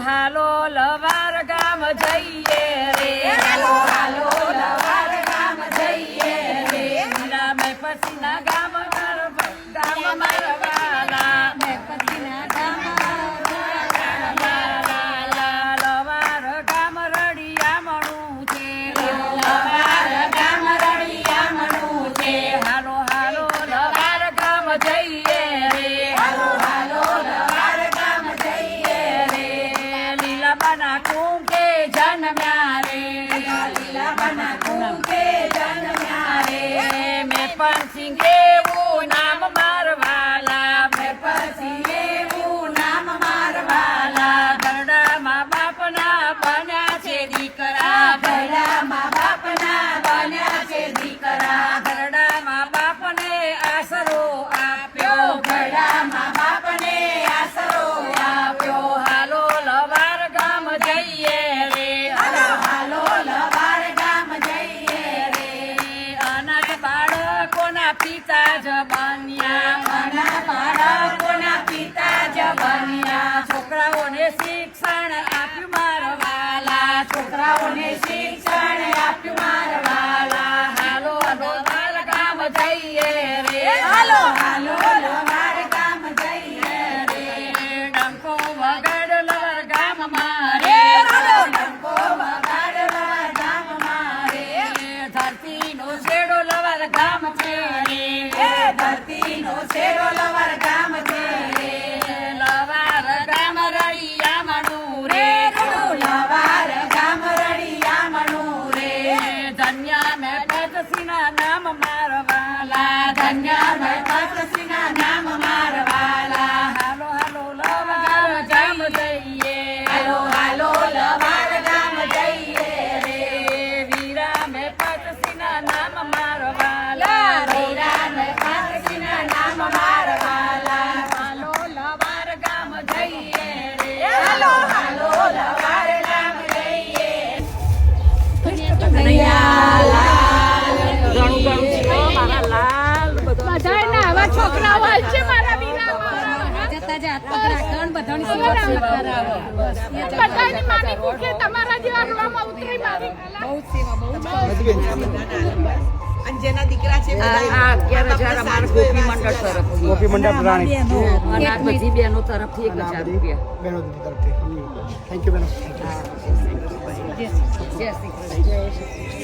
હાલો લવાર ગામ જઈએ રે, હાલો હાલો લવાર ગામ જઈએ રે, મીરા મેં પછીના ગામ મારવાલા, મેં પછીના ગામ મારવાલા, લવાર ગામ રડિયામણું છે, લવાર ગામ રડિયામણું છે, હાલો હાલો લવાર ગામ જઈએ રે, હાલો હાલો લવાર ગામ જઈએ રે, લીલાબાના કુંકે જન્મ્યા રે, લીલાબાના કુંકે જન્મ્યા રે, મેં પંચિંગ એવું નામ મારવાલા, મેં પંચિંગ એવું નામ મારવાલા, ગરડામાં બાપના બન્યા છે દીકરા, ગરડામાં બાપના બન્યા છે દીકરા, ગરડામાં બાપને આશરો આપ્યો, ગરડામાં બાપને આશરો આપ્યો, હાલો લવાર ગામ જઈએ રે, હાલો હાલો લવાર ગામ જઈએ રે, અનાથ બાળકોના પિતા જ બન્યા, અનાથ બાળકોના પિતા જ બન્યા, છોકરાઓને શિક્ષણ આપ્યું મારવાલા, છોકરાઓને શિક્ષણ આપ્યું મારવાલા, હાલો લવાર ગામ જઈએ રે, હાલો હાલો લવાર ગામ જઈએ રે, ડંકો વગાડ લવાર ગામ મારે, હાલો ડંકો વગાડ લવાર ગામ મારે, ધરતીનો છેડો લવાર ગામ છે રે, ધરતીનો છેડો લવાર ગામ છે રે, લવાર ગામ રડિયામણું રે, લવાર ગામ રડિયામણું રે, ધન્યા મેં પતસીના નામ મારવાલા, ધન્યા મેં પતસીના નામ મારવાલા, હાલો હાલો લવાર ગામ જઈએ, હાલો હાલો લવાર ગામ જઈએ રે, વીરા મેં પતસીના નામ મારવાલા, વીરા મેં પતસીના નામ મારવાલા, હાલો લવાર ગામ જઈએ રે, હાલો હાલો લવાર ગામ જઈએ. ઘણું ઘણું છે મારા લાલ, બધાયના આવા છોકરાઓ હોય છે મારા વીરા, જતા જા રાખણ બધાની સેવા કરાવો, બધાયની માની ભૂખે તમારા જેવા રોવામાં ઉતરી મારી બહુ સેવા બહુ અને જેના દીકરા છે આ 11,000 અમારા ગોપી મંડળ તરફથી, ગોપી મંડળ પ્રાણી અને આ બધી બહેનો તરફથી 1,000 રૂપિયા. બહેનો તરફથી થેન્ક યુ બહેનો જય શ્રી કૃષ્ણ.